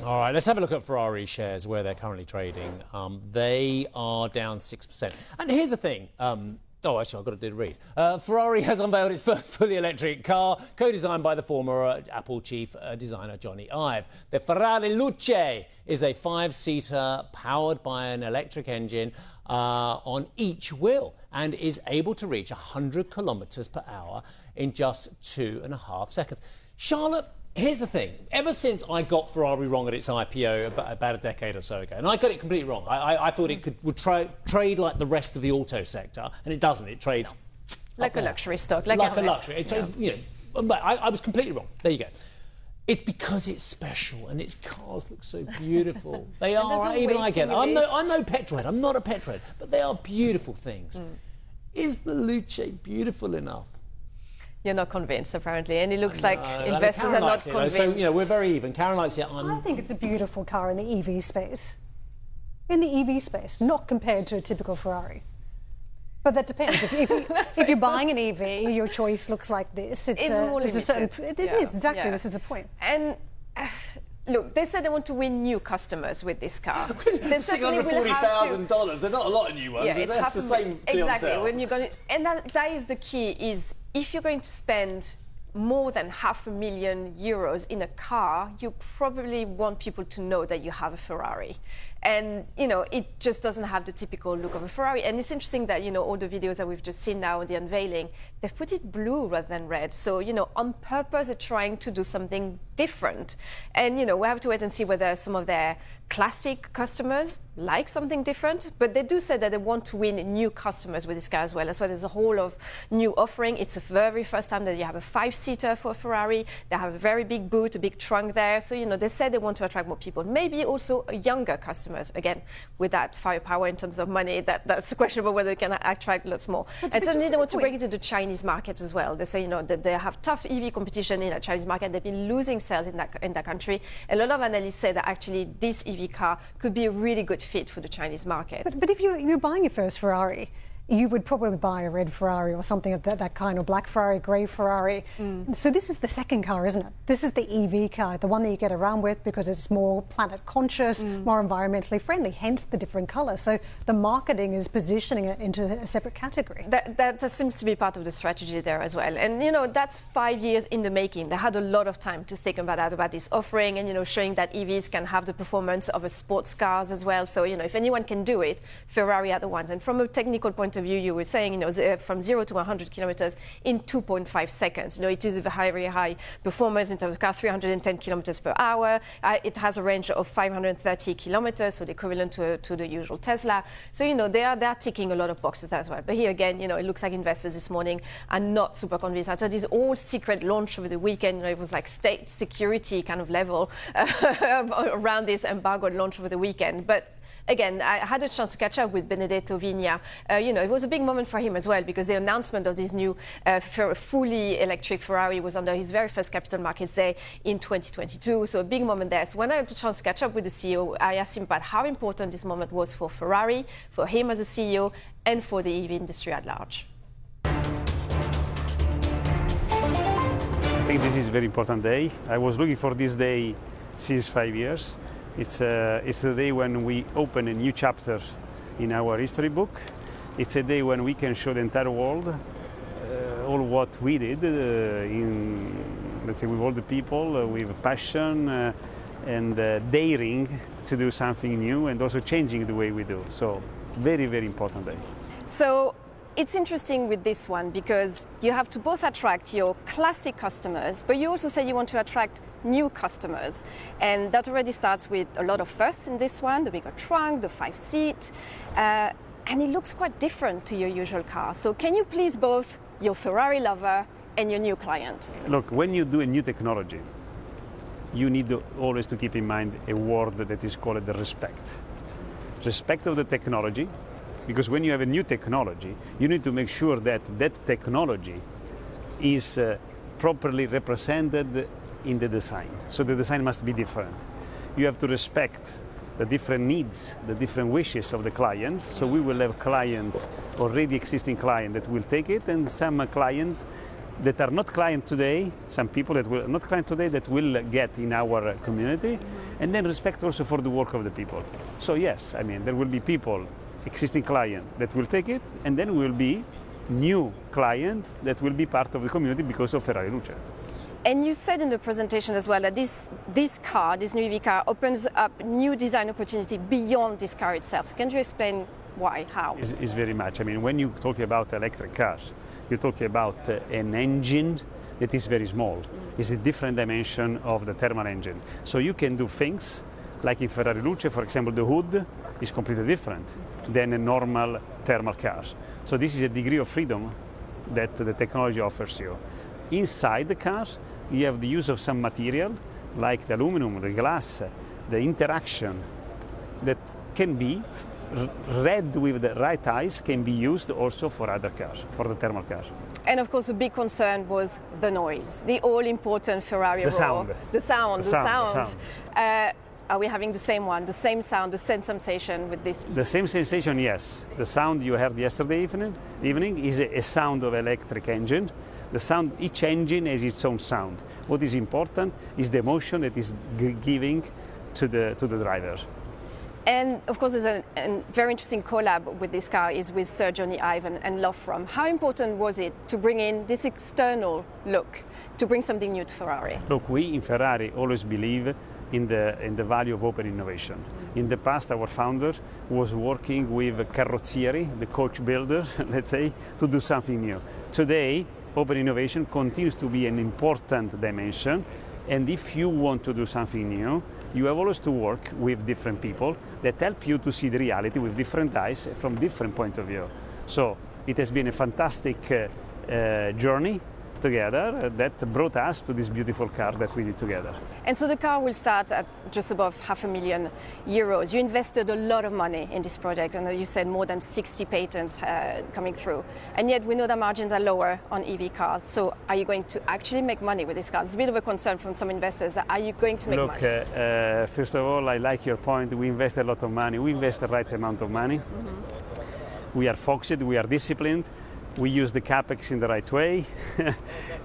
All right, let's have a look at Ferrari shares, where they're currently trading. They are down 6%. And here's the thing. Oh, actually, I've got to do the read. Ferrari has unveiled its first fully electric car, co-designed by the former Apple chief designer Johnny Ive. The Ferrari Luce is a 5-seater powered by an electric engine on each wheel and is able to reach 100 kilometres per hour in just 2.5 seconds. Charlotte, here's the thing. Ever since I got Ferrari wrong at its IPO about a decade or so ago, and I got it completely wrong. I thought it would trade like the rest of the auto sector, and it doesn't. It trades like a luxury stock, like a luxury. It trades, you know. I was completely wrong. There you go. It's because it's special and its cars look so beautiful. They are. Even I get it. I'm no petrolhead. I'm not a petrolhead, but they are beautiful things. Is the Luce beautiful enough? You're not convinced, apparently, and it looks like investors are not convinced. So, you know, we're very even. Karen likes it. I think it's a beautiful car in the EV space. In the EV space, not compared to a typical Ferrari. But that depends. If you're buying an EV, your choice looks like this. It's more limited. It is, exactly. Yeah. This is the point. And look, they said they want to win new customers with this car. They $640,000. They're not a lot of new ones. Yeah, That's the same clientele. Exactly. When you're going to, and that is the key. Is if you're going to spend more than €500,000 in a car, you probably want people to know that you have a Ferrari. And, you know, it just doesn't have the typical look of a Ferrari. And it's interesting that, you know, all the videos that we've just seen now, the unveiling, they've put it blue rather than red. So, you know, on purpose, they're trying to do something different. And, you know, we have to wait and see whether some of their classic customers like something different. But they do say that they want to win new customers with this car as well. That's why there's a whole of new offering. It's the very first time that you have a 5-seater for a Ferrari. They have a very big boot, a big trunk there. So, you know, they said they want to attract more people. Maybe also a younger customer. Again, with that firepower in terms of money, that's questionable whether they can attract lots more. And certainly they want to break into the Chinese market as well. They say, you know, that they have tough EV competition in the Chinese market. They've been losing sales in that country. A lot of analysts say that actually this EV car could be a really good fit for the Chinese market. But if you're buying your first Ferrari, you would probably buy a red Ferrari or something of that kind, or black Ferrari, grey Ferrari. So this is the second car, isn't it? This is the EV car, the one that you get around with because it's more planet conscious, more environmentally friendly, hence the different colour. So the marketing is positioning it into a separate category. That seems to be part of the strategy there as well. And, you know, that's 5 years in the making. They had a lot of time to think about this offering and, you know, showing that EVs can have the performance of a sports cars as well. So, you know, if anyone can do it, Ferrari are the ones. And from a technical point of view, you were saying, you know, from 0 to 100 kilometers in 2.5 seconds. You know, it is a very high performance in terms of car, 310 kilometers per hour. It has a range of 530 kilometers, so the equivalent to the usual Tesla. So, you know, they are ticking a lot of boxes as well. But here again, you know, it looks like investors this morning are not super convinced. After this all secret launch over the weekend, you know, it was like state security kind of level around this embargoed launch over the weekend. But again, I had a chance to catch up with Benedetto Vigna. You know, it was a big moment for him as well because the announcement of this new fully electric Ferrari was under his very first Capital Markets Day in 2022. So a big moment there. So when I had the chance to catch up with the CEO, I asked him about how important this moment was for Ferrari, for him as a CEO, and for the EV industry at large. I think this is a very important day. I was looking for this day since 5 years. It's the day when we open a new chapter in our history book. It's a day when we can show the entire world all what we did let's say, with all the people, with passion and daring to do something new and also changing the way we do. So, very, very important day. So, it's interesting with this one because you have to both attract your classic customers, but you also say you want to attract new customers. And that already starts with a lot of firsts in this one, the bigger trunk, the 5-seat, and it looks quite different to your usual car. So can you please both your Ferrari lover and your new client? Look, when you do a new technology, you need always to keep in mind a word that is called the respect. Respect of the technology. Because when you have a new technology, you need to make sure that that technology is properly represented in the design. So the design must be different. You have to respect the different needs, the different wishes of the clients. So we will have clients, already existing clients that will take it, and some clients that are not clients today, some people that will not clients today that will get in our community. and then respect also for the work of the people. So yes, I mean, there will be people, existing client, that will take it, and then will be new client that will be part of the community because of Ferrari Luce. And you said in the presentation as well that this new EV car, opens up new design opportunity beyond this car itself. So can you explain why, how? Is very much. I mean, when you talk about electric cars, you talk about an engine that is very small. It's a different dimension of the thermal engine. So you can do things like in Ferrari Luce, for example, the hood is completely different than a normal thermal car. So this is a degree of freedom that the technology offers you. Inside the car, you have the use of some material like the aluminum, the glass, the interaction that can be read with the right eyes, can be used also for other cars, for the thermal cars. And of course, the big concern was the noise, the all-important Ferrari roar. The sound. Are we having the same one, the same sound, the same sensation with this? The same sensation, yes. The sound you heard yesterday evening is a sound of electric engine. The sound, each engine has its own sound. What is important is the emotion that is giving to the driver. And of course, there's a very interesting collab with this car is with Sir Johnny Ive and Love From. How important was it to bring in this external look, to bring something new to Ferrari? Look, we in Ferrari always believe in the value of open innovation. In the past, our founder was working with Carrozzieri, the coach builder, let's say, to do something new. Today, open innovation continues to be an important dimension, and if you want to do something new, you have always to work with different people that help you to see the reality with different eyes from different point of view. So it has been a fantastic journey together that brought us to this beautiful car that we did together. And so the car will start at just above €500,000. You invested a lot of money in this project, and you said more than 60 patents coming through. And yet we know that margins are lower on EV cars. So are you going to actually make money with this car? It's a bit of a concern from some investors. Are you going to make money? Look, first of all, I like your point. We invest a lot of money. We invest the right amount of money. We are focused, we are disciplined. We use the capex in the right way.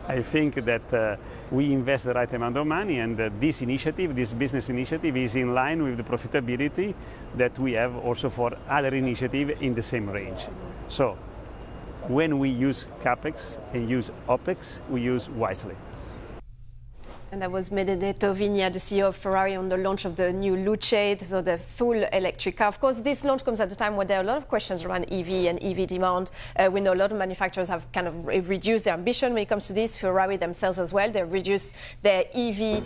I think that we invest the right amount of money, and this initiative, this business initiative, is in line with the profitability that we have also for other initiatives in the same range. So when we use capex and use opex, we use wisely. And that was Benedetto Vigna, the CEO of Ferrari, on the launch of the new Luce, so the full electric car. Of course, this launch comes at a time where there are a lot of questions around EV and EV demand. We know a lot of manufacturers have kind of reduced their ambition when it comes to this. Ferrari themselves as well, they reduced their EV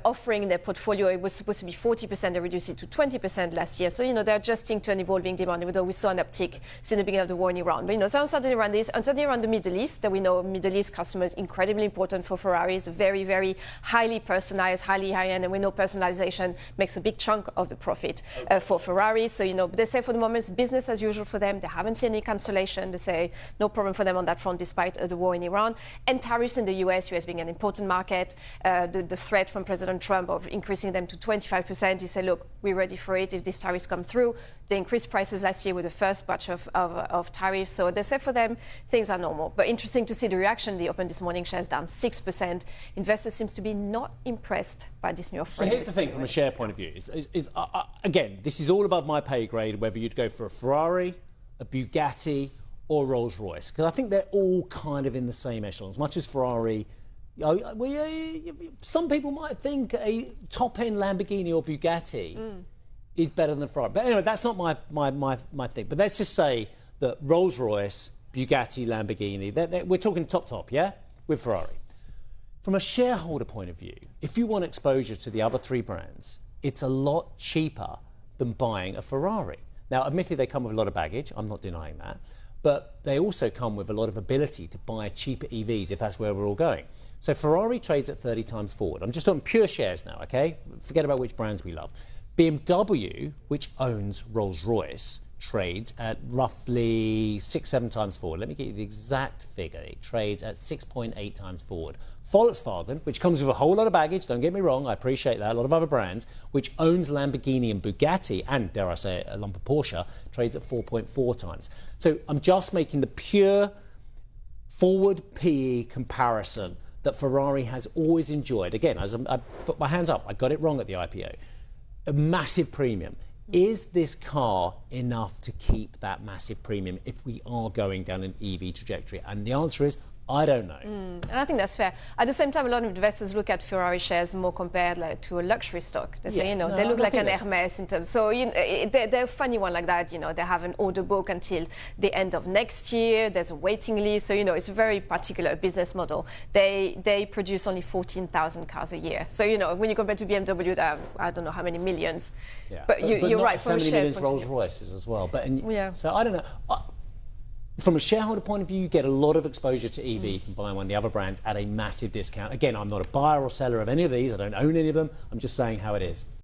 offering in their portfolio. It was supposed to be 40%, they reduced it to 20% last year. So, they're adjusting to an evolving demand, even though we saw an uptick since the beginning of the war in Iran. But, so uncertainty around this, uncertainty around the Middle East, that we know Middle East customers incredibly important for Ferrari. It's very, very highly personalized, highly high-end, and we know personalization makes a big chunk of the profit for Ferrari. So, they say for the moment it's business as usual for them. They haven't seen any cancellation. They say no problem for them on that front, despite the war in Iran. And tariffs in the US being an important market. The threat from President Trump of increasing them to 25%, he said, look, we're ready for it if these tariffs come through. They increased prices last year with the first batch of tariffs. So they say for them, things are normal. But interesting to see the reaction. They opened this morning, shares down 6%. Investors seems to be not impressed by this new offering. So here's the thing from a share point of view. Again, this is all above my pay grade, whether you'd go for a Ferrari, a Bugatti, or Rolls-Royce. Because I think they're all kind of in the same echelon. As much as Ferrari, some people might think a top-end Lamborghini or Bugatti is better than Ferrari. But anyway, that's not my thing. But let's just say that Rolls-Royce, Bugatti, Lamborghini, we're talking top, yeah? With Ferrari. From a shareholder point of view, if you want exposure to the other three brands, it's a lot cheaper than buying a Ferrari. Now, admittedly, they come with a lot of baggage. I'm not denying that. But they also come with a lot of ability to buy cheaper EVs if that's where we're all going. So Ferrari trades at 30 times forward. I'm just on pure shares now, okay? Forget about which brands we love. BMW, which owns Rolls-Royce, trades at roughly 6-7 times forward. Let me get you the exact figure. It trades at 6.8 times forward. Volkswagen, which comes with a whole lot of baggage, don't get me wrong, I appreciate that, a lot of other brands, which owns Lamborghini and Bugatti, and dare I say a lump of Porsche, trades at 4.4 times. So I'm just making the pure forward PE comparison that Ferrari has always enjoyed. Again, as I put my hands up, I got it wrong at the IPO. a massive premium. Is this car enough to keep that massive premium if we are going down an EV trajectory? And the answer is, I don't know. And I think that's fair. At the same time, a lot of investors look at Ferrari shares more compared to a luxury stock. They say, they look like an Hermes in terms. So they're a funny one like that. They have an order book until the end of next year. There's a waiting list. So it's a very particular business model. They produce only 14,000 cars a year. So when you compare to BMW, they have, I don't know how many millions. Yeah. But you're right. So many millions Rolls Royces as well. But so I don't know. From a shareholder point of view, you get a lot of exposure to EV from buying one of the other brands at a massive discount. Again, I'm not a buyer or seller of any of these. I don't own any of them. I'm just saying how it is.